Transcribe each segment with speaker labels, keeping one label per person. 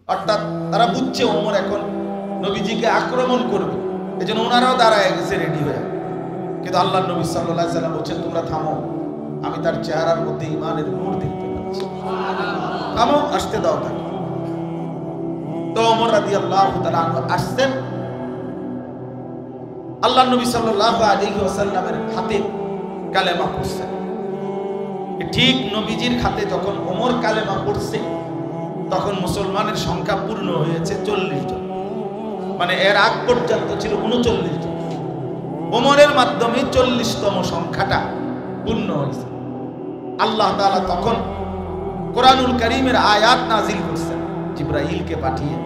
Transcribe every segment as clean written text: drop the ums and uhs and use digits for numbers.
Speaker 1: অর্থাৎ তারা বুঝছে ওমর এখন নবীজিকে আক্রমণ করবে, এই জন্য ওনারাও দাঁড়ায় গেছে রেডি হয়ে। কিন্তু আল্লাহ নবী সাল্লাল্লাহু আলাইহি ওয়াসাল্লাম বলছেন, তোমরা থামো, আমি তার চেহারার মধ্যে ঈমানের নূর দেখতে পাচ্ছি, থামো, আসতে দাও তাকে। তো ওমর রাদিয়াল্লাহু তাআলা আনহু আসছেন, আল্লাহ নবী সাল্লাল্লাহু আলাইহি ওয়াসাল্লামের হাতে কালেমা পড়ছেন। ঠিক নবীজির হাতে যখন ওমর কালেমা পড়ছে, তখন মুসলমানের সংখ্যা পূর্ণ হয়েছে 40 জন। মানে এর আগ পর্যন্ত ছিল 39 জন, ওমরের মাধ্যমে 40তম সংখ্যাটা পূর্ণ হয়েছে। আল্লাহ তাআলা তখন কোরআনুল কারীমের আয়াত নাজিল করছেন জিবরাইলকে পাঠিয়ে,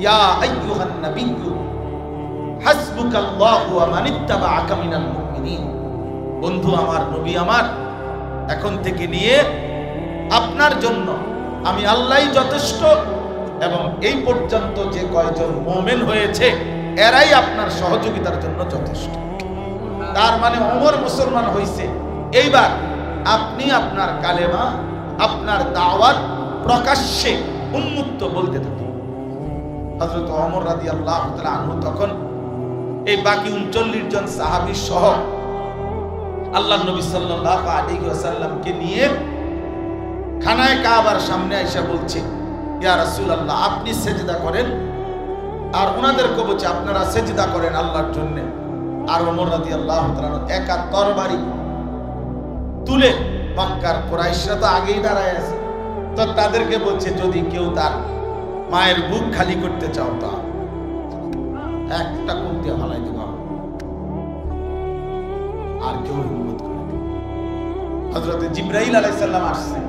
Speaker 1: ইয়া আইয়ুহান নাবিয়্যু হাসবুকাল্লাহু ওয়া মানিত্তাবাআকা মিনাল মুমিনিন। বন্ধু আমার, নবী আমার, এখন থেকে নিয়ে আপনার জন্য আমি আল্লাহই যথেষ্ট, এবং এই পর্যন্ত যে কয়জন মুমিন হয়েছে এরাই আপনার সহযোগিতার জন্য যথেষ্ট। তার মানে ওমর মুসলমান হয়েছে। এইবার আপনি আপনার কালেমা, আপনার দাওয়াত প্রকাশ্যে উন্মুক্ত বলতে থাকেন। হযরত ওমর রাদিয়াল্লাহু তাআলা আনহু তখন এই বাকি 39 জন সাহাবী সহ আল্লাহর নবী সাল্লাল্লাহু আলাইহি ওয়াসাল্লামকে নিয়ে খানায়ে কাবার সামনে আয়েশা বলছে, ইয়া রাসূলুল্লাহ, আপনি সেজদা করেন, আর ওনাদেরকে বলছে আপনারা সেজদা করেন আল্লাহর জন্য। আর ওমর রাদিয়াল্লাহু তাআলা একা তরবারি তুলে, মক্কার কুরাইশরা তো আগেই দাঁড়ায় আছে, তো তাদেরকে বলছে, যদি কেউ তার মায়ের বুক খালি করতে চাও তা একটা কোপ দিয়ে ফালাই দেব, আর কেউ হিম্মত করে না। হযরত জিবরাইল আলাইহিস সালাম আসছেন।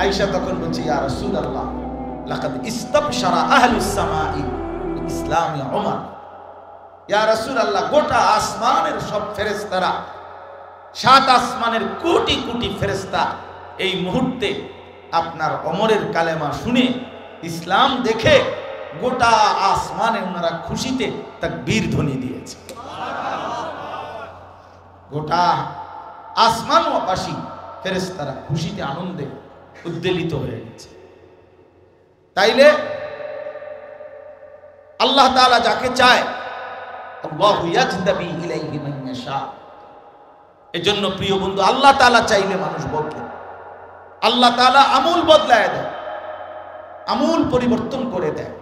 Speaker 1: আয়েশা তখন বলছে, ইয়া রাসূলুল্লাহ, লাকাদ ইস্তাবশারা আহলুস সামাই ইসলামি ওমর। ইয়া রাসূলুল্লাহ, গোটা আসমানের সব ফেরেশতারা, 7 আসমানের কোটি কোটি ফেরেশতা এই মুহূর্তে আপনার ওমরের কালেমা শুনে, ইসলাম দেখে গোটা আসমানে ওনারা খুশিতে তাকবীর ধ্বনি দিয়েছে। গোটা আসমানবাসী ফেরেশতারা খুশিতে আনন্দে উদ্বেলিত হয়ে গেছে। তাইলে আল্লাহ তাআলা যাকে চায়, আল্লাহু ইয়াজদাবি ইলাইহি মান ইয়াশা। এজন্য প্রিয় বন্ধু, আল্লাহ তাআলা চাইলে মানুষ বদলে, আল্লাহ তাআলা আমূল বদলায় দেয়, আমূল পরিবর্তন করে দেয়,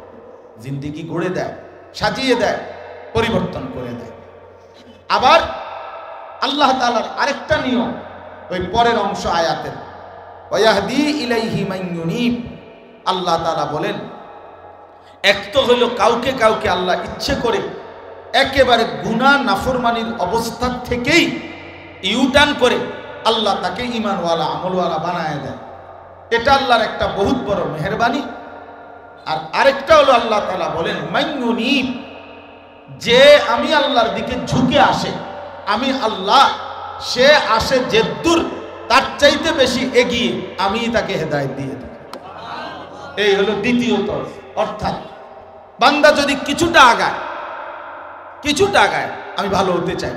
Speaker 1: জিন্দেগি গড়ে দেয়, সাজিয়ে দেয়, পরিবর্তন করে দেয়। আবার আল্লাহ তাআলার আরেকটা নিয়ম, ওই পরের অংশ আয়াতের, ওয়াহদি ইলাইহি মান ইউনিব। আল্লাহ তাআলা বলেন, এক তো হলো কাউকে কাউকে আল্লাহ ইচ্ছে করে একেবারে গুনাহ নাফরমানির অবস্থা থেকেই ইউটার্ন করে আল্লাহ তাকে ঈমানওয়ালা আমলওয়ালা বানায় দেয়। এটা আল্লাহর একটা বহুত বড় মেহেরবানি। আর আরেকটা হলো আল্লাহ তাআলা বলেন, মান ইউনিব, যে আমি আল্লাহর দিকে ঝুঁকে আসে, আমি আল্লাহ, সে আসে যেদূর, তার চাইতে বেশি এগিয়ে আমি তাকে হেদায়েত দিয়ে দিই। এই হলো দ্বিতীয় তরফ। অর্থাৎ বান্দা যদি কিছুটা আগায়, আমি ভালো হতে চাই,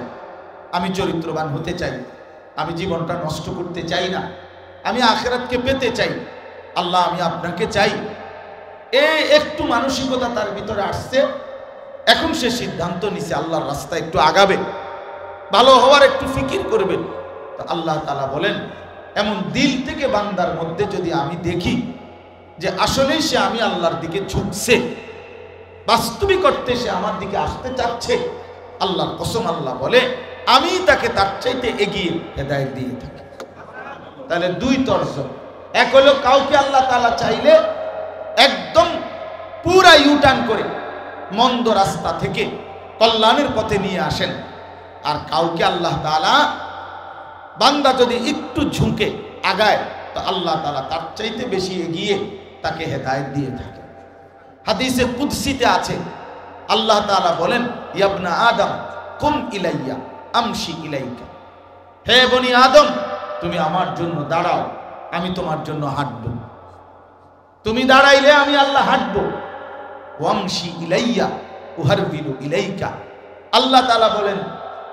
Speaker 1: আমি চরিত্রবান হতে চাই, আমি জীবনটা নষ্ট করতে চাই না, আমি আখিরাতকে পেতে চাই, আল্লাহ আমি আপনাকে চাই, এই একটু মানসিকতা তার ভিতরে আসছে, এখন সে সিদ্ধান্ত নিছে আল্লাহর রাস্তায় একটু আগাবে, ভালো হওয়ার একটু ফিকির করবে। তো আল্লাহ তাআলা বলেন, এমন দিল থেকে বান্দার মধ্যে যদি আমি দেখি যে আসলেই সে আমি আল্লাহর দিকে ঝুঁকছে, বাস্তবিক অর্থে সে আমার দিকে আসতে চাচ্ছে, আল্লাহর কসম আল্লাহ বলে আমি তাকে তার চাইতে এগিয়ে হেদায়েত দিয়ে থাকি। তাহলে দুই তর্জ, এক হলো কাউকে আল্লাহ তাআলা চাইলে একদম পুরা ইউটার্ন করে মন্দ রাস্তা থেকে কল্যাণের পথে নিয়ে আসেন, আর কাউকে আল্লাহ তাআলা, বান্দা যদি একটু ঝুঁকে আগায়, তো আল্লাহ তাআলা তার চাইতে বেশি এগিয়ে তাকে হেদায়েত দিয়ে থাকে। হাদিসে কুদসিতে আছে, আল্লাহ তাআলা বলেন, ইয়া ইবনা আদম কুম ইলাইয়া আমশি ইলাইকা। হে বনি আদম, তুমি আমার জন্য দাঁড়াও, আমি তোমার জন্য হাঁটব। তুমি দাঁড়াইলে আমি আল্লাহ হাঁটব। ওয়ামশি ইলাইয়া উহারবিলু ইলাইকা। আল্লাহ তাআলা বলেন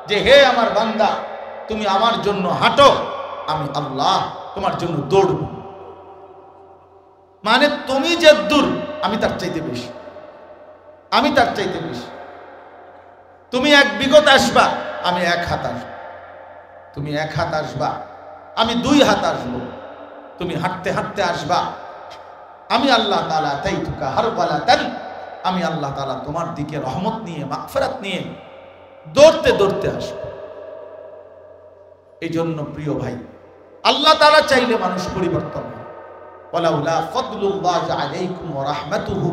Speaker 1: যে হে আমার বান্দা, তুমি আমার জন্য হাঁটো, আমি আল্লাহ তোমার জন্য দৌড়ব। মানে তুমি যে দূর আমি তার চাইতে বেশি, আমি তার চাইতে বেশি। তুমি 1 বিঘত আসবা, আমি 1 হাত আসবো। তুমি 1 হাত আসবা, আমি 2 হাত আসবো। তুমি হাঁটতে হাঁটতে আসবা, আমি আল্লাহ তাআলা তাইতুকা হারবালাতান, আমি আল্লাহ তাআলা তোমার দিকে রহমত নিয়ে মাগফিরাত নিয়ে দৌড়তে দৌড়তে আসবো। এই জন্য প্রিয় ভাই, আল্লাহ তাআলা চাইলে মানুষ পরিবর্তন হয়। ওয়ালাউলা ফাদলুল্লাহি আলাইকুম ওয়া রাহমাতুহু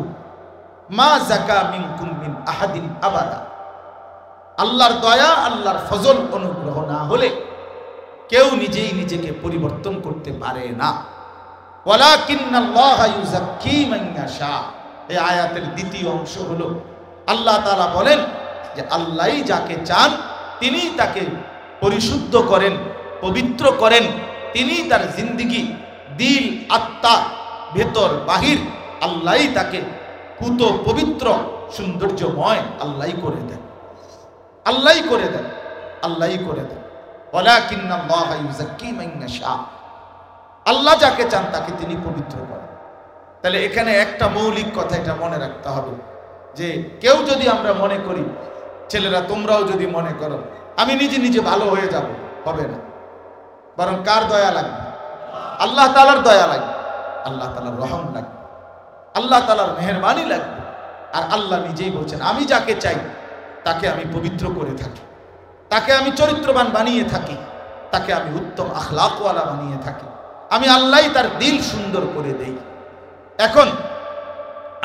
Speaker 1: মা যাকা মিনকুম মিন আহাদিন আবাদা। আল্লাহর দয়া, আল্লাহর ফজল, অনুগ্রহ না হলে কেউ নিজেই নিজেকে পরিবর্তন করতে পারে না। ওয়ালাকিন্নাল্লাহা ইউযাক্কি মান ইয়াশা। এই আয়াতের দ্বিতীয় অংশ হলো আল্লাহ তাআলা বলেন যে আল্লাহই যাকে চান তিনি তাকে পরিশুদ্ধ করেন, পবিত্র করেন। তিনি তার জিন্দেগি, দিল, আত্মা, ভেতর বাহির আল্লাহই তাকে পুত পবিত্র সৌন্দর্যময় আল্লাহই করে দেন, আল্লাহই করে দেন, আল্লাহই করে দেন। ওয়ালাকিন্নাল্লাহা ইউযাক্কি মান ইয়াশা। আল্লাহ যাকে চান তাকে তিনি পবিত্র করেন। তাহলে এখানে একটা মৌলিক কথা এটা মনে রাখতে হবে যে কেউ যদি আমরা মনে করি, ছেলেরা তোমরাও যদি মনে করো আমি নিজে নিজে ভালো হয়ে যাব, হবে না। বরং কার দয়া লাগবে? আল্লাহ তাআলার দয়া লাগবে, আল্লাহ তাআলার রহম লাগবে, আল্লাহ তাআলার মেহেরবানি লাগবে। আর আল্লাহ নিজেই বলছেন আমি যাকে চাই তাকে আমি পবিত্র করে থাকি, তাকে আমি চরিত্রবান বানিয়ে থাকি, তাকে আমি উত্তম আখলাকওয়ালা বানিয়ে থাকি। আমি আল্লাহই তার দিল সুন্দর করে দেই। এখন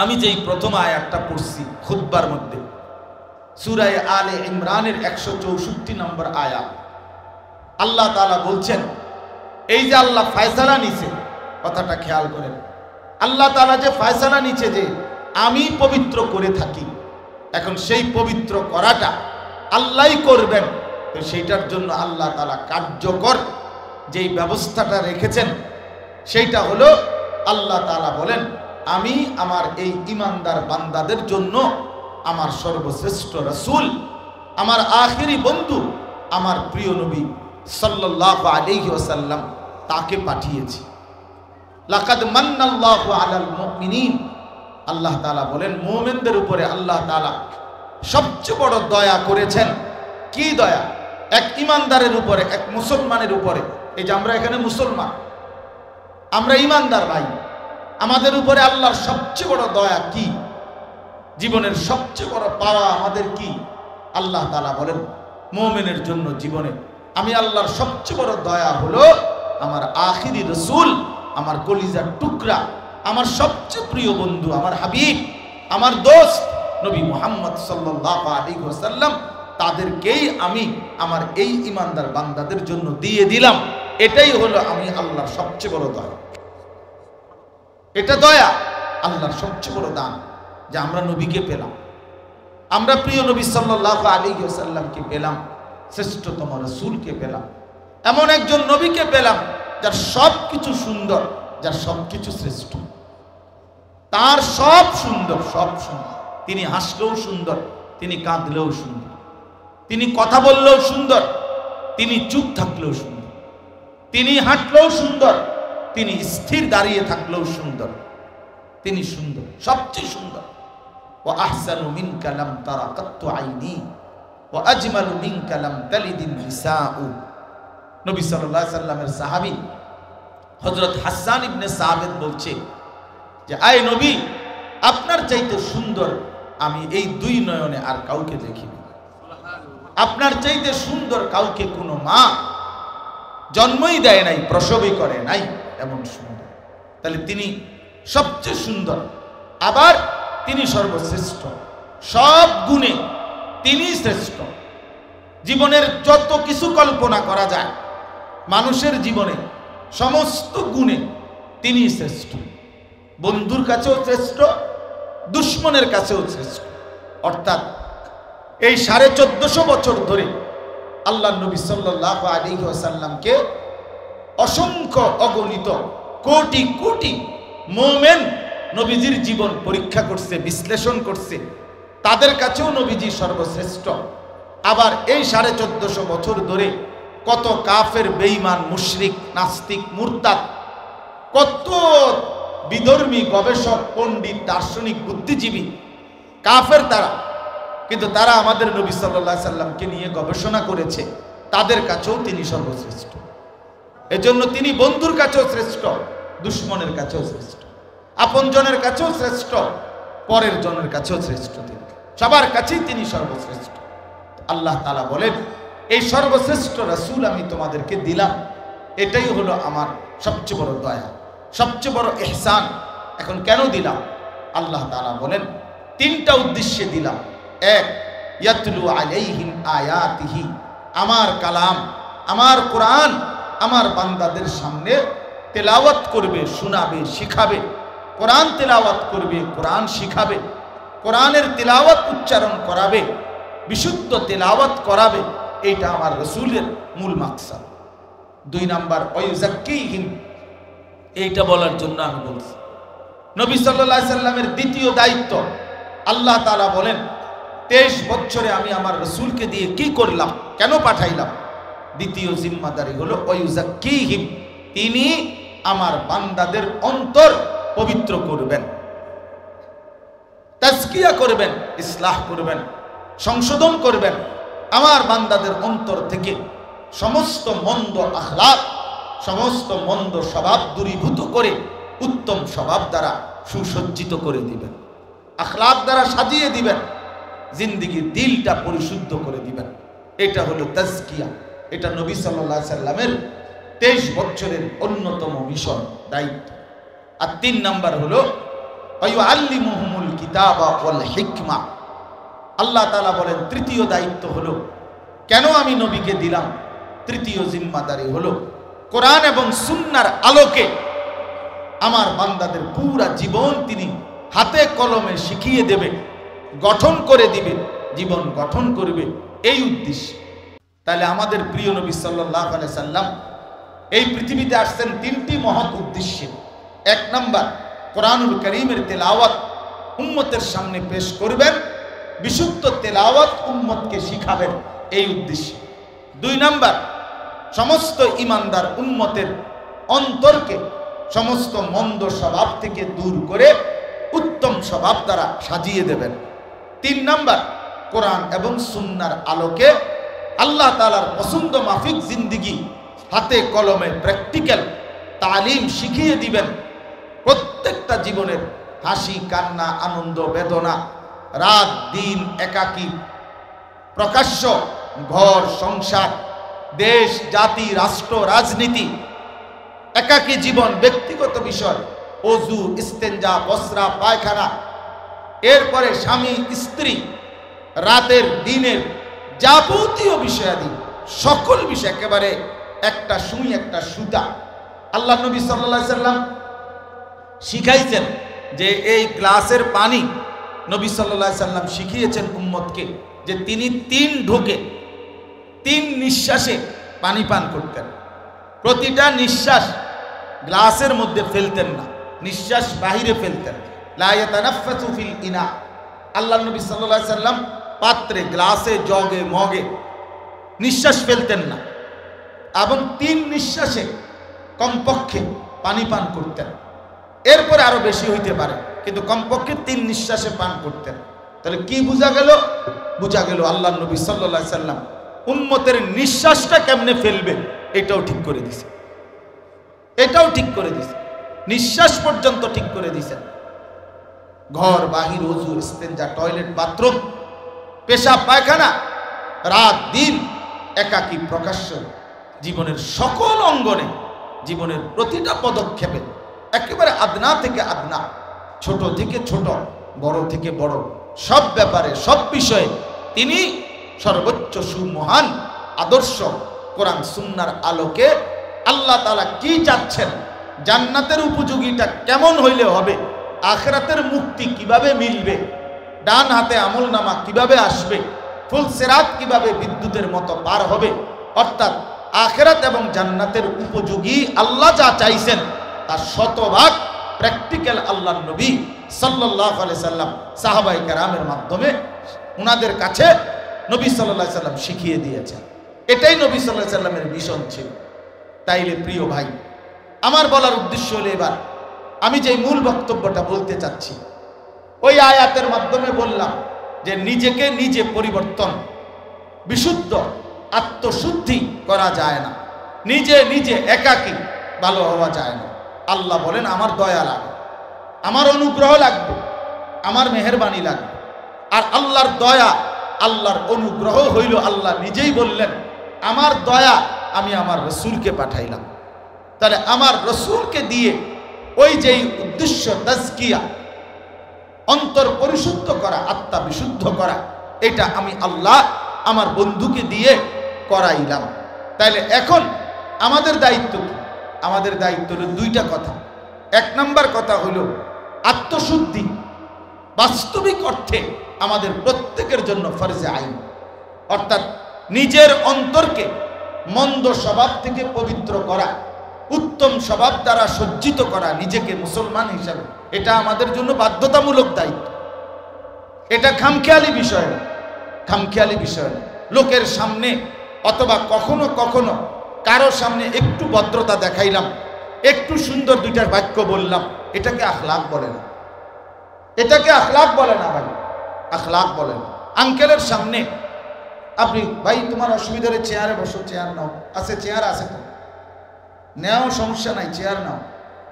Speaker 1: আমি যেই প্রথম আয়াতটা পড়ছি খুতবার মধ্যে, সূরা আলে ইমরানের 164 নম্বর আয়াত, আল্লাহ তাআলা বলছেন এই যে আল্লাহ ফয়সালা নিছে, কথাটা খেয়াল করেন। আল্লাহ তাআলা যে ফয়সালা নিছে যে আমি পবিত্র করে থাকি, এখন সেই পবিত্র করাটা আল্লাহই করবেন। তো সেইটার জন্য আল্লাহ তাআলা কার্যকর যেই ব্যবস্থাটা রেখেছেন সেইটা হলো আল্লাহ তাআলা বলেন আমি আমার এই ঈমানদার বান্দাদের জন্য আমার সর্বশ্রেষ্ঠ রাসূল, আমার আখিরি বন্ধু, আমার প্রিয় নবী সাল্লাল্লাহু আলাইহি ওয়াসাল্লাম তাকে পাঠিয়েছি। লাকাদ মান্নাল্লাহু আলাল মুমিনিন। আল্লাহ তাআলা বলেন মুমিনদের উপরে আল্লাহ তাআলা সবচেয়ে বড় দয়া করেছেন। কি দয়া? এক ঈমানদারের উপরে, এক মুসলমানের উপরে। এই যে আমরা এখানে মুসলমান, আমরা ঈমানদার ভাই, আমাদের উপরে আল্লাহর সবচেয়ে বড় দয়া কি? জীবনের সবচেয়ে বড় পাওয়া আমাদের কি? আল্লাহ তাআলা বলেন মুমিনের জন্য জীবনে আমি আল্লাহর সবচেয়ে বড় দয়া হলো আমার আখিরি রাসূল, আমার কলিজার টুকরা, আমার সবচেয়ে প্রিয় বন্ধু, আমার হাবিব, আমার দোস্ত নবী মুহাম্মদ সাল্লাল্লাহু আলাইহি ওয়াসাল্লাম, তাদেরকেই আমি আমার এই ঈমানদার বান্দাদের জন্য দিয়ে দিলাম। এটাই হলো আমি আল্লাহর সবচেয়ে বড় দয়া। এটা দয়া, আল্লাহর সবচেয়ে বড় দান যে আমরা নবীকে পেলাম, আমরা প্রিয় নবী সাল্লাল্লাহু আলাইহি ওয়াসাল্লামকে পেলাম, শ্রেষ্ঠতম রাসূলকে পেলাম, এমন একজন নবীকে পেলাম যার সব কিছু সুন্দর, যার সব কিছু শ্রেষ্ঠ, তার সব সুন্দর, সব সুন্দর। তিনি হাসলেও সুন্দর, তিনি কাঁদলেও সুন্দর, তিনি কথা বললেও সুন্দর, তিনি চুপ থাকলেও সুন্দর, তিনি হাঁটলেও সুন্দর, তিনি স্থির দাঁড়িয়ে থাকলেও সুন্দর, তিনি সুন্দর, সবচেয়ে সুন্দর। ওয়া আহসানু মিনকা লাম তারা কাত্তু আইনি ওয়া আজমালু মিনকা লাম তালিদিন নিসাউ। নবী সাল্লাল্লাহু আলাইহি সাল্লামের সাহাবী হযরত হাসান ইবনে সাবিত বলছে যে আয় নবী, আপনার চাইতে সুন্দর আমি এই 2 নয়নে আর কাউকে দেখিনি। আপনার চাইতে সুন্দর কাউকে কোনো মা জন্মই দেয় নাই, প্রসবই করে নাই, এমন সুন্দর। তাহলে তিনি সবচেয়ে সুন্দর, আবার তিনি সর্বশ্রেষ্ঠ, সব গুণে তিনি শ্রেষ্ঠ। জীবনের যত কিছু কল্পনা করা যায় মানুষের জীবনে, সমস্ত গুণে তিনি শ্রেষ্ঠ। বন্ধুর কাছেও শ্রেষ্ঠ, দুশ্মনের কাছেও শ্রেষ্ঠ। অর্থাৎ এই 1450 বছর ধরে আল্লাহ নবী সাল্লাল্লাহু আলাইহি ওয়াসাল্লামকে অসংখ্য অগণিত কোটি কোটি মুমিন নবীজির জীবন পরীক্ষা করছে, বিশ্লেষণ করছে, তাদের কাছেও নবীজি সর্বশ্রেষ্ঠ। আবার এই 1450 বছর ধরে কত কাফের, বেঈমান, মুশরিক, নাস্তিক, মুরতাদ, কত বিধর্মী, গবেষক, পণ্ডিত, দার্শনিক, বুদ্ধিজীবী, কাফের তারা, কিন্তু তারা আমাদের নবী সাল্লাল্লাহু আলাইহি সাল্লামকে নিয়ে গবেষণা করেছে। তাদের কাছেও তিনি সর্বশ্রেষ্ঠ। এজন্য তিনি বন্ধুর কাছেও শ্রেষ্ঠ, দুশ্মনের কাছেও শ্রেষ্ঠ, আপনজনের কাছেও শ্রেষ্ঠ, পরের জনের কাছেও শ্রেষ্ঠ। তিনি সবার কাছেই তিনি সর্বশ্রেষ্ঠ। আল্লাহ তাআলা বলেন, এই সর্বশ্রেষ্ঠ রাসূল আমি তোমাদেরকে দিলাম, এটাই হলো আমার সবচেয়ে বড় দয়া, সবচেয়ে বড় ইহসান। এখন কেন দিলাম? আল্লাহ তাআলা বলেন, তিনটা উদ্দেশ্যে দিলাম। এক, ইয়াতলু আলাইহিম আয়াতিহি, আমার কালাম, আমার কোরআন আমার বান্দাদের সামনে তেলাওয়াত করবে, শোনাবে, শিখাবে। কোরআন তেলাওয়াত করবে, কোরআন শিখাবে, কোরআনের তেলাওয়াত উচ্চারণ করাবে, বিশুদ্ধ তেলাওয়াত করাবে। এইটা আমার রাসূলের মূল মাকসাদ। দুই নাম্বার, ওয়ায়ুযাক্কিহিম, এইটা বলার জন্য আমি বলছি। নবী সাল্লাল্লাহু আলাইহি সাল্লামের দ্বিতীয় দায়িত্ব, আল্লাহ তাআলা বলেন 23 বছরে আমি আমার রাসূলকে দিয়ে কি করলাম, কেন পাঠাইলাম? দ্বিতীয় জিম্মাদারি হলো ওয়ায়ুযাক্কিহিম, তিনি আমার বান্দাদের অন্তর পবিত্র করবেন, তাজকিয়া করবেন, ইসলাহ করবেন, সংশোধন করবেন। আমার বান্দাদের অন্তর থেকে সমস্ত মন্দ আখলাক, সমস্ত মন্দ স্বভাব দূরীভূত করে উত্তম স্বভাব দ্বারা সুসজ্জিত করে দিবেন, আখলাক দ্বারা সাজিয়ে দিবেন, জিন্দেগির দিলটা পরিশুদ্ধ করে দিবেন। এটা হলো তাজকিয়া। এটা নবী সাল্লাল্লাহু আলাইহি সাল্লামের 23 বছরের অন্যতম মিশন, দায়িত্ব। আর 3 নাম্বার হলো ওয়ায়ুআল্লিমুহুমুল কিতাবা ওয়াল হিকমা। আল্লাহ তাআলা বলেন, তৃতীয় দায়িত্ব হলো, কেন আমি নবীকে দিলাম? তৃতীয় জিম্মাদারি হলো কোরআন এবং সুন্নাহর আলোকে আমার বান্দাদের পুরা জীবন তিনি হাতে কলমে শিখিয়ে দেবে, গঠন করে দিবে, জীবন গঠন করবে, এই উদ্দেশ্যে। তাহলে আমাদের প্রিয় নবী সাল্লাল্লাহু আলাইহি সাল্লাম এই পৃথিবীতে আসছেন 3টি মহৎ উদ্দেশ্যে। 1 নাম্বার, কোরআনুল কারীমের তেলাওয়াত উম্মতের সামনে পেশ করবেন, বিশুদ্ধ তেলাওয়াত উম্মতকে শিখাবেন, এই উদ্দেশ্যে। 2 নাম্বার, সমস্ত ঈমানদার উম্মতের অন্তরকে সমস্ত মন্দ স্বভাব থেকে দূর করে উত্তম স্বভাব দ্বারা সাজিয়ে দেবেন। 3 নাম্বার, কোরআন এবং সুন্নাহর আলোকে আল্লাহ তাআলার পছন্দ মাফিক জিন্দেগি, হাতে কলমে প্র্যাকটিক্যাল তালিম শিখিয়ে দিবেন। প্রত্যেকটা জীবনের হাসি, কান্না, আনন্দ, বেদনা, রাত দিন, একাকী, প্রকাশ্য, ঘর সংসার, দেশ জাতি রাষ্ট্র রাজনীতি, একাকী জীবন, ব্যক্তিগত বিষয়, ওযু, ইস্তেঞ্জা, বসরা, পায়খানা, এরপরে স্বামী স্ত্রী, রাতের দিনের যাবতীয় বিষয়াদি, সকল বিষয় একেবারে একটা সুই একটা সুতা। আল্লাহ নবী সাল্লাল্লাহু আলাইহি সাল্লাম শিখাইছেন যে এই গ্লাসের পানি, নবী সাল্লাল্লাহু আলাইহি সাল্লাম শিখিয়েছেন উম্মতকে যে তিনি 3 ঢোকে 3 নিঃশ্বাসে পানি পান করতেন। প্রতিটা নিঃশ্বাস গ্লাসের মধ্যে ফেলতেন না, নিঃশ্বাস বাহিরে ফেলতেন। লা ইয়াতানাফাসু ফিল ইনা, আল্লাহ নবী সাল্লাল্লাহু আলাইহি সাল্লাম পাত্রে, গ্লাসে, জগে, মগে নিঃশ্বাস ফেলতেন না, এবং 3 নিঃশ্বাসে কমপক্ষে পানি পান করতেন। এরপরে আরো বেশি হইতে পারে, কিন্তু কমপক্ষে 3 নিঃশ্বাসে পান করতেন। তাহলে কি বোঝা গেল? বোঝা গেল আল্লাহ নবী সাল্লাল্লাহু আলাইহি সাল্লাম উম্মতের নিঃশ্বাসটা কেমনে ফেলবে এটাও ঠিক করে দিছে, এটাও ঠিক করে দিছে, নিঃশ্বাস পর্যন্ত ঠিক করে দিছে। ঘর বাহির, ওযু, ইস্তেঞ্জা, টয়লেট, বাথরুম, পেশাব, পায়খানা, রাত দিন, একাকী, প্রকাশ্য, জীবনের সকল অঙ্গনে, জীবনের প্রতিটা পদক্ষেপে, একেবারে আদনা থেকে আদনা, ছোট থেকে ছোট, বড় থেকে বড়, সব ব্যাপারে, সব বিষয়ে তিনি সর্বোচ্চ সুমহান আদর্শ কোরআন সুন্নাহর আলোকে আল্লাহ তাআলা কি চাচ্ছেন, জান্নাতের উপযোগীটা কেমন হইলে হবে, আখিরাতের মুক্তি কিভাবে মিলবে, ডান হাতে আমলনামা কিভাবে আসবে, ফুল সিরাত কিভাবে বিদ্যুতের মতো পার হবে, অর্থাৎ আখিরাত এবং জান্নাতের উপযোগী আল্লাহ যা চাইছেন তার শতভাগ প্র্যাকটিক্যাল আল্লাহর নবী সাল্লাল্লাহু আলাইহি সাল্লাম সাহাবায়ে কেরামের মাধ্যমে উনাদের কাছে নবী সাল্লাল্লাহু আলাইহি সাল্লাম শিখিয়ে দিয়েছেন। এটাই নবী সাল্লাল্লাহু আলাইহি সাল্লামের মিশন ছিল। তাইলে প্রিয় ভাই, আমার বলার উদ্দেশ্য হলো এবার আমি যে মূল বক্তব্যটা বলতে চাচ্ছি, ওই আয়াতের মাধ্যমে বললাম যে নিজেকে নিজে পরিবর্তন, বিশুদ্ধ আত্মশুদ্ধি করা যায় না, নিজে নিজে একাকী ভালো হওয়া যায় না। আল্লাহ বলেন আমার দয়া লাগবে, আমার অনুগ্রহ লাগবে, আমার মেহেরবানি লাগবে। আর আল্লাহর দয়া, আল্লাহর অনুগ্রহ হইল, আল্লাহ নিজেই বললেন আমার দয়া আমি আমার রসুলকে পাঠাইলাম। তাহলে আমার রসুলকে দিয়ে ওই যেই উদ্দেশ্য তাজকিয়া, অন্তর পরিশুদ্ধ করা, আত্মা বিশুদ্ধ করা, এটা আমি আল্লাহ আমার বন্ধুকে দিয়ে করাইলাম। তাইলে এখন আমাদের দায়িত্ব কি? আমাদের দায়িত্ব হলো দুইটা কথা। এক নাম্বার কথা হলো আত্মশুদ্ধি বাস্তবিক অর্থে আমাদের প্রত্যেকের জন্য ফরজে আইন, অর্থাৎ নিজের অন্তরকে মন্দ স্বভাব থেকে পবিত্র করা, উত্তম স্বভাব দ্বারা সজ্জিত করা নিজেকে মুসলমান হিসাবে, এটা আমাদের জন্য বাধ্যতামূলক দায়িত্ব। এটা খামখেয়ালি বিষয় না, খামখেয়ালি বিষয় না। লোকের সামনে অথবা কখনো কখনো কারো সামনে একটু ভদ্রতা দেখাইলাম, একটু সুন্দর দুইটার বাক্য বললাম, এটাকে আখলাক বলে না, এটাকে আখলাক বলে না ভাই, আখলাক বলে না। আঙ্কেলের সামনে আপনি, ভাই তোমার অসুবিধা হলে চেয়ারে বসো, চেয়ার নাও, আছে চেয়ার আছে তো নেও, সমস্যা নাই, চেয়ার নাও।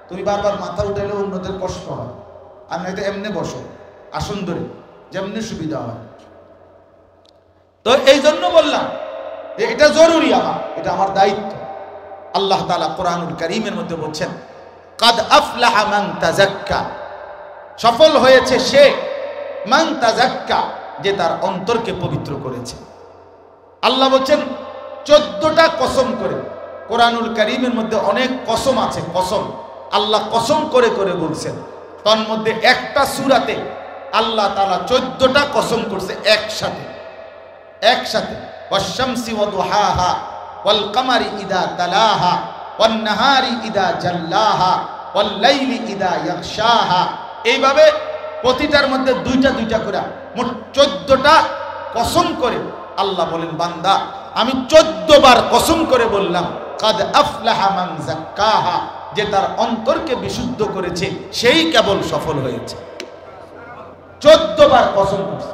Speaker 1: তুমি বারবার মাথা উঠাইলে অন্যদের কষ্ট হয়, আর নয়তো এমনি বসো আসন ধরে, যেমনি সুবিধা হয়। তো এই জন্য বললাম যে এটা জরুরি, এটা আমার দায়িত্ব। আল্লাহ তাআলা কোরআনুল কারীমের মধ্যে বলছেন কাদ আফলাহা মান তাযাক্কা, সফল হয়েছে সে, মান তাযাক্কা, যে তার অন্তরকে পবিত্র করেছে। আল্লাহ বলছেন 14টা কসম করে, কোরআনুল কারীমের মধ্যে অনেক কসম আছে, কসম আল্লাহ কসম করে করে বলছেন। তার মধ্যে একটা সূরাতে আল্লাহ তাআলা 14টা কসম করছে একসাথে, একসাথে। ওয়াশ-শামসি ওয়া দুহাহা ওয়াল কামারি ইদা তালাহা ওয়ান নাহারি ইদা জাল্লাহা ওয়াল লাইলি ইদা ইয়াগশাহা, এইভাবে প্রতিটার মধ্যে দুইটা দুইটা করে মোট 14টা কসম করে আল্লাহ বলেন বান্দা আমি 14 বার কসম করে বললাম কাদ আফলাহা মান যাক্কাহা, যে তার অন্তরকে বিশুদ্ধ করেছে সেই কেবল সফল হয়েছে। 14 বার কসম করছে,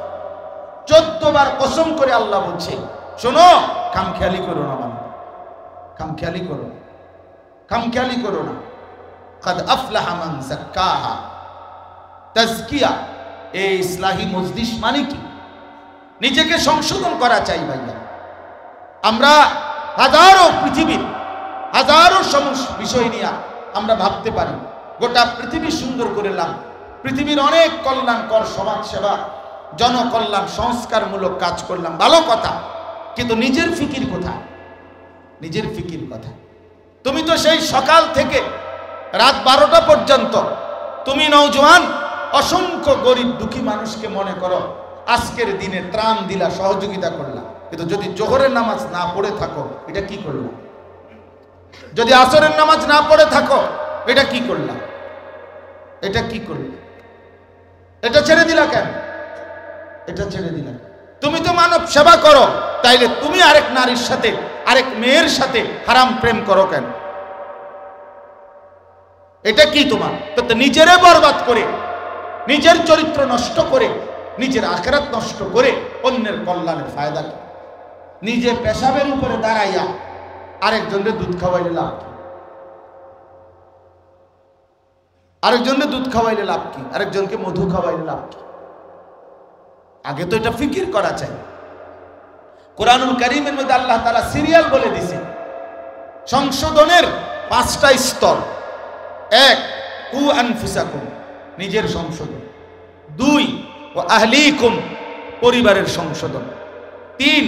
Speaker 1: 14 বার কসম করে আল্লাহ বলছে শোনো, খামখেয়ালি করো না বান্দা, খামখেয়ালি করো, খামখেয়ালি করো না। কাদ আফলাহা মান যাক্কাহা, তাজকিয়া এই ইসলাহি মজলিস মানে কি? নিজেকে সংশোধন করা চাই ভাইয়া। আমরা হাজারো পৃথিবীর হাজারো বিষয় নিয়ে আমরা ভাবতে পারি, গোটা পৃথিবী সুন্দর করলাম, পৃথিবীর অনেক কল্যাণকর সমাজ সেবা, জনকল্যাণ সংস্কারমূলক কাজ করলাম, ভালো কথা, কিন্তু নিজের ফিকির কোথায়? নিজের ফিকির কোথায়? তুমি তো সেই সকাল থেকে রাত 12টা পর্যন্ত তুমি নওজোয়ান অসংখ্য গরিব দুঃখী মানুষকে মনে করো আজকের দিনে ত্রাণ দিলা, সহযোগিতা করলা, কিন্তু যদি জোহরের নামাজ না পড়ে থাকো এটা কি করলা? যদি আসরের নামাজ না পড়ে থাকো এটা কি করলা? এটা কি করলা? এটা ছেড়ে দিলা কেন? এটা ছেড়ে দিলা? তুমি তো মানব সেবা করো, তাইলে তুমি আরেক নারীর সাথে, আরেক মেয়ের সাথে হারাম প্রেম করো কেন? এটা কি তোমার? তো নিজেরে বরবাদ করে, নিজের চরিত্র নষ্ট করে, নিজের আখিরাত নষ্ট করে অন্যের কল্যাণের ফায়দা কি? নিজে পেশাবের উপরে দাঁড়াইয়া আরেকজনকে দুধ খাওয়াইলে লাভ কি? আরেকজনকে দুধ খাওয়াইলে লাভ কি? আরেকজনকে মধু খাওয়াইলে লাভ কি? আগে তো এটা ফিকির করা চাই। কোরআনুল কারীমের মধ্যে আল্লাহ তাআলা সিরিয়াল বলে দিয়েছে সংশোধনের 5টা স্তর। 1 কু আনফুসাকুম, নিজের সংশোধন। 2 ওয়া আহলিকুম, পরিবারের সংশোধন। 3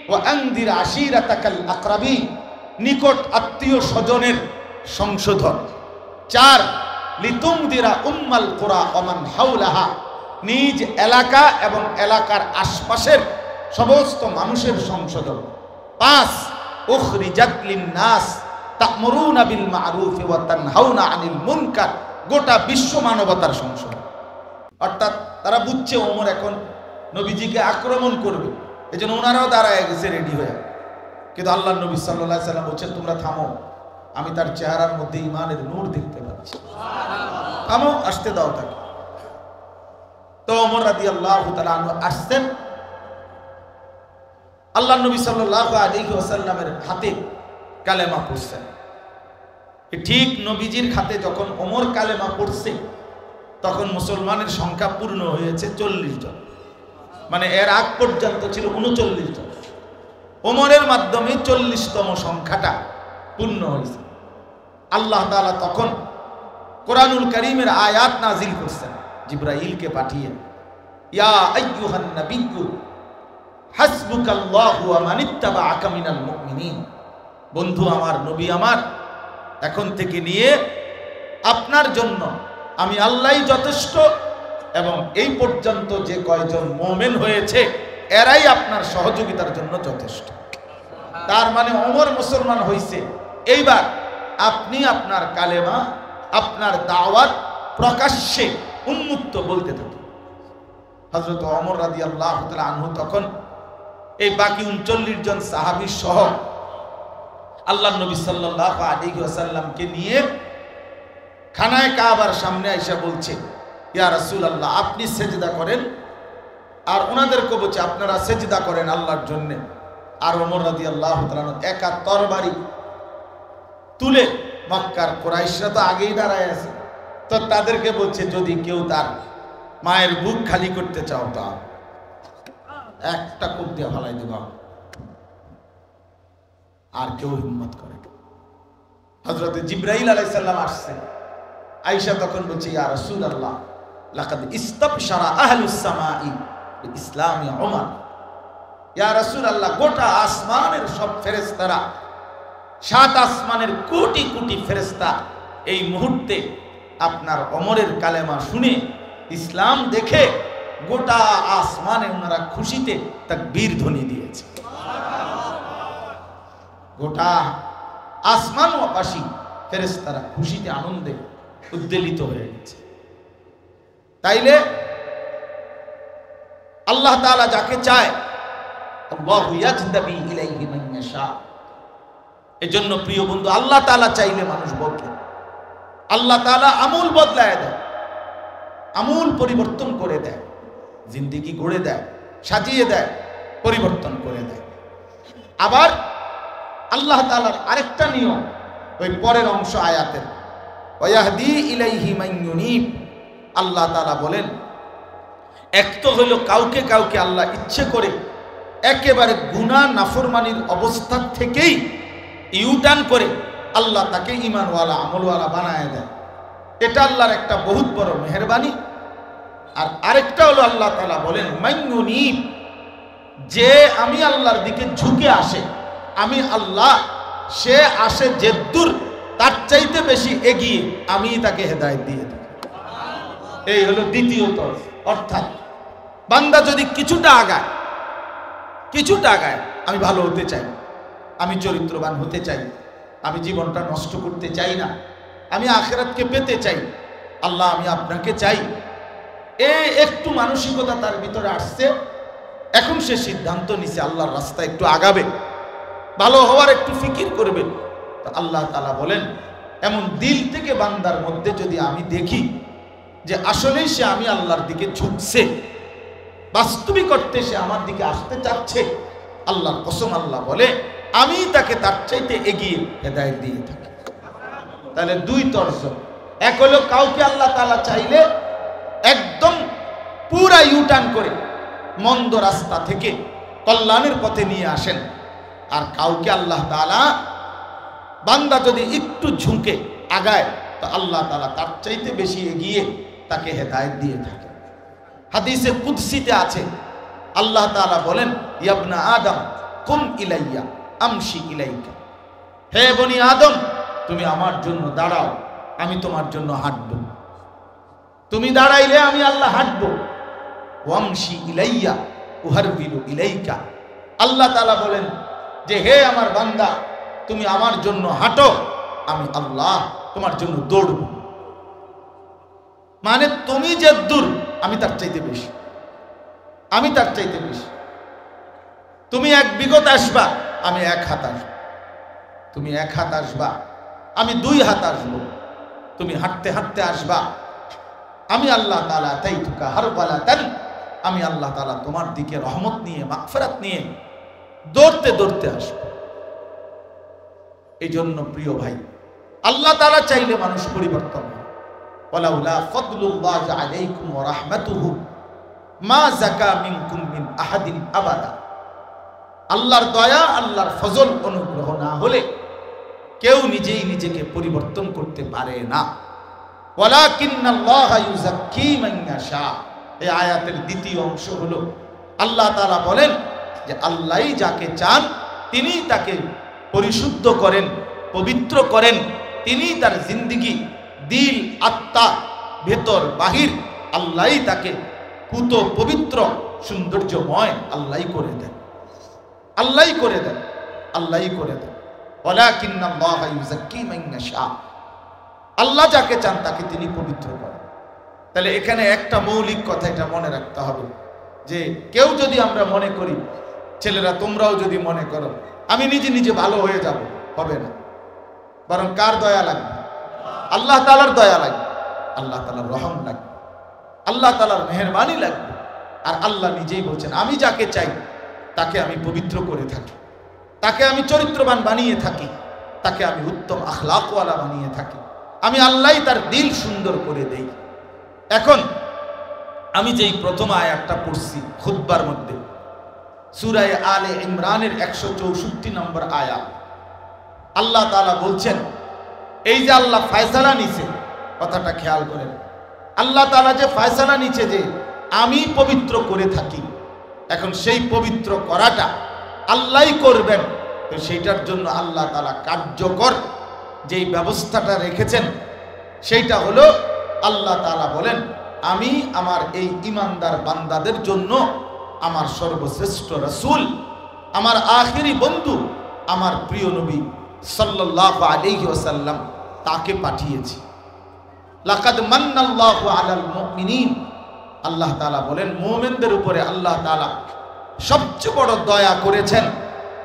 Speaker 1: ওয়া আনদির আশিরাতাকাল আকরাবিন, নিকট আত্মীয় স্বজনের সংশোধন। 4 লিতুমদিরা উম্মাল কুরা ওয়া মান হাওলাহা, নিজ এলাকা এবং এলাকার আশপাশের সমস্ত মানুষের সংশোধন। 5 উখরিজাত লিন-নাস তা'মুরুনা বিল মা'রুফি ওয়া তানহাউনা আনিল মুনকার, গোটা বিশ্ব মানবতার সংশোধন। অর্থাৎ তারা বুঝছে ওমর এখন নবীজিকে আক্রমণ করবে, এজন্য ওনারাও দাঁড়ায় গেছে রেডি হয়ে। কিন্তু আল্লাহর নবী সাল্লাল্লাহু আলাইহি সাল্লাম বলছেন তোমরা থামো, আমি তার চেহারার মধ্যে ঈমানের নূর দেখতে পাচ্ছি। সুবহানাল্লাহ। থামো, আসতে দাও তাকে। তো ওমর রাদিয়াল্লাহু তাআলা আনহু আসছেন, আল্লাহ নবী সাল্লাল্লাহু আলাইহি ওয়াসাল্লামের হাতে কালেমা পড়ছেন। ঠিক নবীজির হাতে যখন ওমর কালেমা পড়ছে তখন মুসলমানের সংখ্যা পূর্ণ হয়েছে 40 জন। মানে এর আগ পর্যন্ত ছিল 39 জন। ওমরের মাধ্যমে 40তম সংখ্যাটা পূর্ণ হয়েছে। আল্লাহ তাআলা তখন কোরআনুল কারীমের আয়াত নাজিল করছেন জিবরাইলকে পাঠিয়ে, ইয়া আইয়ুহান নাবিয়্যু হাসবুকাল্লাহু ওয়া মানিত্তাবাআকা মিনাল মুমিনিন। বন্ধু আমার, নবী আমার, এখন থেকে নিয়ে আপনার জন্য আমি আল্লাহই যথেষ্ট, এবং এই পর্যন্ত যে কয়জন মুমিন হয়েছে এরাই আপনার সহযোগিতার জন্য যথেষ্ট। তার মানে ওমর মুসলমান হয়েছে। এইবার আপনি আপনার কালেমা, আপনার দাওয়াত প্রকাশ্যে উন্মুক্ত বলতে থাকুন। হযরত ওমর রাদিয়াল্লাহু তাআলা আনহু তখন এই বাকি 39 জন সাহাবী সহ আল্লাহর নবী সাল্লাল্লাহু আলাইহি ওয়াসাল্লামকে নিয়ে খানায়ে কাবার সামনে আইসা বলছে, ইয়া রাসূলুল্লাহ, আপনি সেজদা করেন, আর ওনাদেরকে বলছে আপনারা সেজদা করেন আল্লাহর জন্য। আর ওমর রাদিয়াল্লাহু তাআলা একা তরবারি তুলে, মক্কার কুরাইশরা তো আগেই দাঁড়ায় আছে, তো তাদেরকে বলছে যদি কেউ তার মায়ের বুক খালি করতে চাও তা একটা কূপ দিয়ে ফালাই দেবা। আর কেউ হিম্মত করে। হযরত জিবরাইল আলাইহিস সালাম আসছেন, আয়েশা তখন বলছে, ইয়া রাসূলুল্লাহ, লাকাদ ইস্তাবশারা আহলুস সামাই ইসলামি ওমর। ইয়া রাসূলুল্লাহ, গোটা আসমানের সব ফেরেশতারা, 7 আসমানের কোটি কোটি ফেরেশতা এই মুহূর্তে আপনার ওমরের কালেমা শুনে, ইসলাম দেখে গোটা আসমানে ওনারা খুশিতে তাকবীর ধ্বনি দিয়েছে। গোটা আসমানবাসী ফেরেশতারা খুশিতে আনন্দে উদ্বেলিত হয়ে গেছে। তাইলে আল্লাহ তাআলা যাকে চায় আল্লাহু ইয়াজদাবি ইলাইহি মান ইয়াশা। এজন্য প্রিয় বন্ধু, আল্লাহ তাআলা চাইলে মানুষ বদলে, আল্লাহ তাআলা আমূল বদলায় দেয়, আমূল পরিবর্তন করে দেয়, জিন্দেগি গড়ে দেয়, সাজিয়ে দেয়, পরিবর্তন করে দেয়। আবার আল্লাহ তাআলার আরেকটা নিয়ম ওই পরের অংশ আয়াতের, ওয়াহদি ইলাইহি মান ইউনিব। আল্লাহ তাআলা বলেন, এক তো হলো কাউকে কাউকে আল্লাহ ইচ্ছে করে একেবারে গুনাহ নাফরমানির অবস্থা থেকেই ইউটার্ন করে আল্লাহ তাকে ঈমানওয়ালা আমলওয়ালা বানায় দেয়। এটা আল্লাহর একটা বহুত বড় মেহেরবানি। আর আরেকটা হলো আল্লাহ তাআলা বলেন, মান ইউনিব, যে আমি আল্লাহর দিকে ঝুঁকে আসে, আমি আল্লাহ, সে আসে যে দূর তার চাইতে বেশি এগিয়ে আমি তাকে হেদায়েত দিয়ে দিই। এই হলো দ্বিতীয় তরফ। অর্থাৎ বান্দা যদি কিছুটা আগায়, আমি ভালো হতে চাই, আমি চরিত্রবান হতে চাই, আমি জীবনটা নষ্ট করতে চাই না, আমি আখিরাতকে পেতে চাই, আল্লাহ আমি আপনাকে চাই, এই একটু মানসিকতা তার ভিতরে আসছে। এখন সে সিদ্ধান্ত নিছে আল্লাহর রাস্তায় একটু আগাবে, ভালো হওয়ার একটু ফিকির করবে। তো আল্লাহ তাআলা বলেন, এমন দিল থেকে বান্দার মধ্যে যদি আমি দেখি যে আসলেই সে আমি আল্লাহর দিকে ঝুঁকছে, বাস্তবিক অর্থে সে আমার দিকে আসতে চাচ্ছে, আল্লাহর কসম আল্লাহ বলে আমি তাকে তার চাইতে এগিয়ে হেদায়েত দিয়ে থাকি। তাহলে দুই তরফ। এক হলো কাউকে আল্লাহ তাআলা চাইলে একদম পুরা ইউটার্ন করে মন্দ রাস্তা থেকে কল্যাণের পথে নিয়ে আসেন। আর কাউকে আল্লাহ তাআলা, বান্দা যদি একটু ঝুঁকে আগায়, তো আল্লাহ তাআলা তার চাইতে বেশি এগিয়ে তাকে হেদায়েত দিয়ে থাকে। হাদিসে কুদসিতে আছে, আল্লাহ তাআলা বলেন, ইয়া আদম কুম ইলাইয়া আমশি ইলাইকা। হে বনি আদম, তুমি আমার জন্য দাঁড়াও, আমি তোমার জন্য হাঁটব। তুমি দাঁড়াইলে আমি আল্লাহ হাঁটব। ওয়ামশি ইলাইয়া উহারবিলু ইলাইকা। আল্লাহ তাআলা বলেন যে হে আমার বান্দা, তুমি আমার জন্য হাঁটো, আমি আল্লাহ তোমার জন্য দৌড়ব। মানে তুমি যে দূর, আমি তার চাইতে বেশি, আমি তার চাইতে বেশি। তুমি 1 বিগত আসবা, আমি 1 হাত আসবো। তুমি 1 হাত আসবা, আমি 2 হাত আসবো। তুমি হাঁটতে হাঁটতে আসবা, আমি আল্লাহ তাআলা তাইতুকা হারবালাতান, আমি আল্লাহ তাআলা তোমার দিকে রহমত নিয়ে মাগফিরাত নিয়ে দৌড়তে দৌড়তে আসব। এই জন্য প্রিয় ভাই, আল্লাহ তাআলা চাইলে মানুষ পরিবর্তন হয়। ওয়ালাউলা ফাদলুল্লাহি আলাইকুম ওয়া রাহমাতুহু মা যাকা মিনকুম মিন আহাদিন আবাদা। আল্লাহর দয়া, আল্লাহর ফজল, অনুগ্রহ না হলে কেউ নিজেই নিজেকে পরিবর্তন করতে পারে না। ওয়ালাকিন্নাল্লাহা ইউযাক্কি মান ইয়াশা। এই আয়াতের দ্বিতীয় অংশ হলো আল্লাহ তাআলা বলেন যে আল্লাহই যাকে চান তিনি তাকে পরিশুদ্ধ করেন, পবিত্র করেন। তিনি তার জিন্দেগি, দিল, আত্মা, ভেতর বাহির আল্লাহই তাকে পুত পবিত্র সৌন্দর্যময় আল্লাহই করে দেন, আল্লাহই করে দেন, আল্লাহই করে দেন। ওয়ালাকিন্নাল্লাহা ইউযাক্কি মান ইয়াশা। আল্লাহ যাকে চান তাকে তিনি পবিত্র করেন। তাহলে এখানে একটা মৌলিক কথা এটা মনে রাখতে হবে যে কেউ যদি আমরা মনে করি, ছেলেরা তোমরাও যদি মনে করো আমি নিজে নিজে ভালো হয়ে যাব, হবে না। বরং কার দয়া লাগবে? আল্লাহ তাআলার দয়া লাগবে, আল্লাহ তাআলার রহম লাগবে, আল্লাহ তাআলার মেহেরবানি লাগবে। আর আল্লাহ নিজেই বলছেন আমি যাকে চাই তাকে আমি পবিত্র করে থাকি, তাকে আমি চরিত্রবান বানিয়ে থাকি, তাকে আমি উত্তম আখলাকওয়ালা বানিয়ে থাকি। আমি আল্লাহই তার দিল সুন্দর করে দেই। এখন আমি যেই প্রথম আয়াতটা পড়ছি খুতবার মধ্যে, সূরা আলে ইমরানের 164 নম্বর আয়াত, আল্লাহ তাআলা বলছেন এই যে আল্লাহ ফয়সালা নিছে, কথাটা খেয়াল করেন, আল্লাহ তাআলা যে ফয়সালা নিছে যে আমি পবিত্র করে থাকি, এখন সেই পবিত্র করাটা আল্লাহই করবেন। তো সেইটার জন্য আল্লাহ তাআলা কার্যকর যেই ব্যবস্থাটা রেখেছেন সেইটা হলো আল্লাহ তাআলা বলেন আমি আমার এই ঈমানদার বান্দাদের জন্য আমার সর্বশ্রেষ্ঠ রাসূল, আমার আখিরি বন্ধু, আমার প্রিয় নবী সাল্লাল্লাহু আলাইহি ওয়াসাল্লাম তাকে পাঠিয়েছি। লাকাদ মান্নাল্লাহু আলাল মুমিনিন। আল্লাহ তাআলা বলেন মুমিনদের উপরে আল্লাহ তাআলা সবচেয়ে বড় দয়া করেছেন।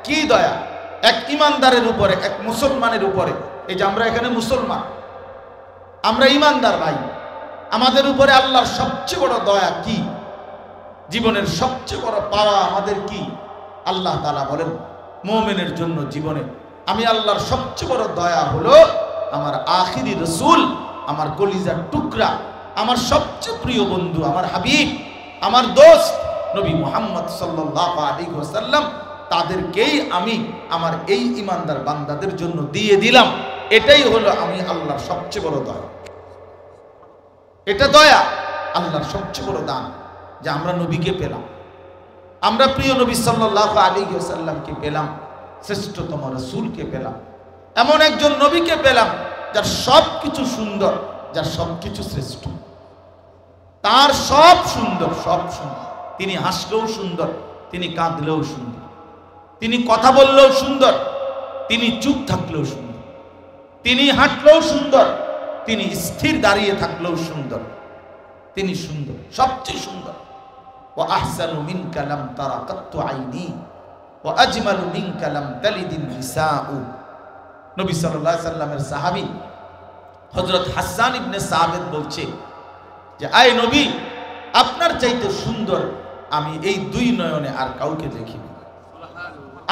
Speaker 1: কি দয়া? এক ঈমানদারের উপরে, এক মুসলমানের উপরে। এই যে আমরা এখানে মুসলমান, আমরা ঈমানদার ভাই, আমাদের উপরে আল্লাহর সবচেয়ে বড় দয়া কি? জীবনের সবচেয়ে বড় পাওয়া আমাদের কি? আল্লাহ তাআলা বলেন মুমিনের জন্য জীবনে আমি আল্লাহর সবচেয়ে বড় দয়া হলো আমার আখিরি রাসূল, আমার কলিজার টুকরা, আমার সবচেয়ে প্রিয় বন্ধু, আমার হাবিব, আমার দোস্ত নবী মুহাম্মদ সাল্লাল্লাহু আলাইহি ওয়াসাল্লাম, তাদেরকেই আমি আমার এই ঈমানদার বান্দাদের জন্য দিয়ে দিলাম। এটাই হলো আমি আল্লাহর সবচেয়ে বড় দয়া। এটা দয়া, আল্লাহর সবচেয়ে বড় দান যে আমরা নবীকে পেলাম, আমরা প্রিয় নবী সাল্লাল্লাহু আলাইহি ওয়াসাল্লামকে পেলাম, শ্রেষ্ঠতম রাসূলকে পেলাম, এমন একজন নবীকে পেলাম যার সব কিছু সুন্দর, যার সব কিছু শ্রেষ্ঠ, তার সব সুন্দর, সব সুন্দর। তিনি হাসলেও সুন্দর, তিনি কাঁদলেও সুন্দর, তিনি কথা বললেও সুন্দর, তিনি চুপ থাকলেও সুন্দর, তিনি হাঁটলেও সুন্দর, তিনি স্থির দাঁড়িয়ে থাকলেও সুন্দর, তিনি সুন্দর, সবচেয়ে সুন্দর। ওয়া আহসানু মিনকা লাম তারা কাত্তু আইনি ওয়া আজমালু মিনকা লাম তালিদিন নিসাউ। নবী সাল্লাল্লাহু আলাইহি সাল্লামের সাহাবী হযরত হাসান ইবনে সাবিত বলছে যে আয় নবী, আপনার চাইতে সুন্দর আমি এই দুই নয়নে আর কাউকে দেখিনি।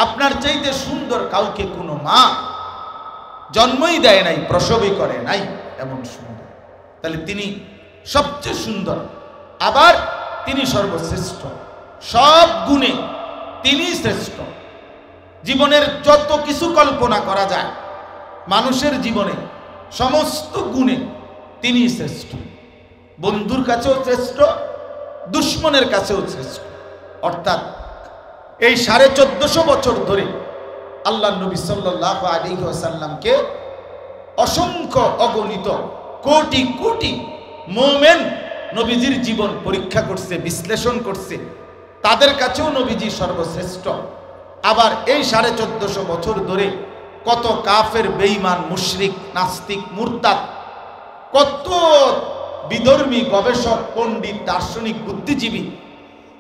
Speaker 1: আপনার চাইতে সুন্দর কাউকে কোনো মা জন্মই দেয় নাই, প্রসবই করে নাই, এমন সুন্দর। তাহলে তিনি সবচেয়ে সুন্দর, আবার তিনি সর্বশ্রেষ্ঠ, সব গুণে তিনি শ্রেষ্ঠ। জীবনের যত কিছু কল্পনা করা যায় মানুষের জীবনে, সমস্ত গুণে তিনি শ্রেষ্ঠ। বন্ধুর কাছেও শ্রেষ্ঠ, দুশ্মনের কাছেও শ্রেষ্ঠ। অর্থাৎ এই 1450 বছর ধরে আল্লাহ নবী সাল্লাল্লাহু আলাইহি ওয়াসাল্লামকে অসংখ্য অগণিত কোটি কোটি মুমিন নবীজির জীবন পরীক্ষা করছে, বিশ্লেষণ করছে, তাদের কাছেও নবীজি সর্বশ্রেষ্ঠ। আবার এই 1450 বছর ধরে কত কাফের, বেঈমান, মুশরিক, নাস্তিক, মুরতাদ, কত বিধর্মী, গবেষক, পণ্ডিত, দার্শনিক, বুদ্ধিজীবী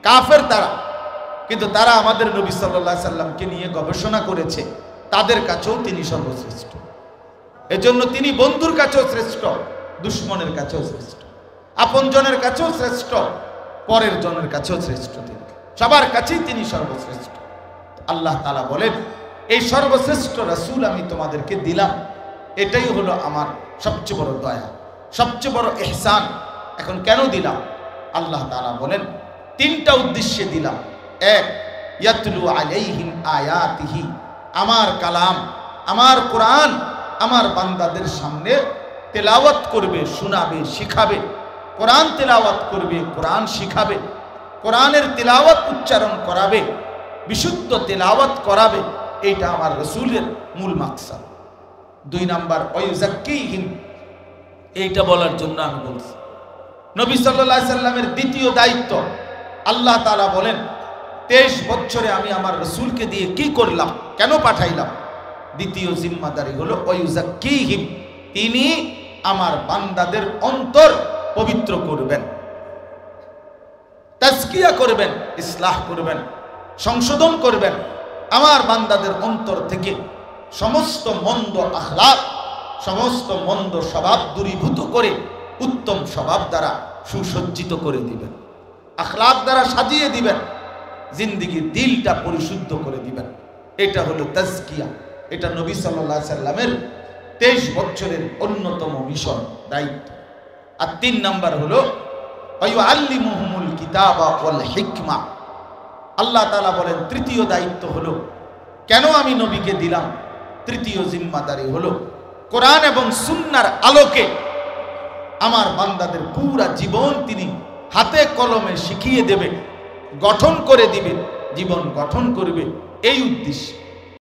Speaker 1: কাফের তারা, কিন্তু তারা আমাদের নবী সাল্লাল্লাহু আলাইহি সাল্লামকে নিয়ে গবেষণা করেছে, তাদের কাছেও তিনি সর্বশ্রেষ্ঠ। এজন্য তিনি বন্ধুর কাছেও শ্রেষ্ঠ, দুশ্মনের কাছেও শ্রেষ্ঠ। আপনজনের কাছেও শ্রেষ্ঠ, পরের জনের কাছেও শ্রেষ্ঠ, তিনি সবার কাছেই তিনি সর্বশ্রেষ্ঠ। আল্লাহ তাআলা বলেন, এই সর্বশ্রেষ্ঠ রাসূল আমি তোমাদেরকে দিলাম, এটাই হলো আমার সবচেয়ে বড় দয়া, সবচেয়ে বড় ইহসান। এখন কেন দিলাম? আল্লাহ তাআলা বলেন, তিনটা উদ্দেশ্যে দিলাম। এক, ইয়াতলু আলাইহিম আয়াতিহি, আমার কালাম, আমার কোরআন আমার বান্দাদের সামনে তেলাওয়াত করবে, শোনাবে, শিখাবে। কোরআন তেলাওয়াত করবে, কোরআন শিখাবে, কোরআনের তেলাওয়াত উচ্চারণ করাবে, বিশুদ্ধ তেলাওয়াত করাবে। এইটা আমার রাসূলের মূল মাকসাদ। দুই নাম্বার, ওয়ায়ুযাক্কিহিম, এইটা বলার জন্য আমি বলছি। নবী সাল্লাল্লাহু আলাইহি সাল্লামের দ্বিতীয় দায়িত্ব, আল্লাহ তাআলা বলেন 23 বছরে আমি আমার রাসূলকে দিয়ে কি করলাম, কেন পাঠাইলাম? দ্বিতীয় জিম্মাদারি হলো ওয়ায়ুযাক্কিহিম, তিনি আমার বান্দাদের অন্তর পবিত্র করবেন, তাজকিয়া করবেন, ইসলাহ করবেন, সংশোধন করবেন। আমার বান্দাদের অন্তর থেকে সমস্ত মন্দ আখলাক, সমস্ত মন্দ স্বভাব দূরীভূত করে উত্তম স্বভাব দ্বারা সুসজ্জিত করে দিবেন, আখলাক দ্বারা সাজিয়ে দিবেন, জিন্দেগির দিলটা পরিশুদ্ধ করে দিবেন। এটা হলো তাজকিয়া। এটা নবী সাল্লাল্লাহু আলাইহি সাল্লামের 23 বছরের অন্যতম মিশন, দায়িত্ব। আর 3 নাম্বার হলো ওয়ায়ুআল্লিমুহুমুল কিতাবা ওয়াল হিকমা। আল্লাহ তাআলা বলেন, তৃতীয় দায়িত্ব হলো, কেন আমি নবীকে দিলাম? তৃতীয় জিম্মাদারি হলো কোরআন এবং সুন্নাহর আলোকে আমার বান্দাদের পুরা জীবন তিনি হাতে কলমে শিখিয়ে দেবে, গঠন করে দিবে, জীবন গঠন করবে, এই উদ্দেশ্যে।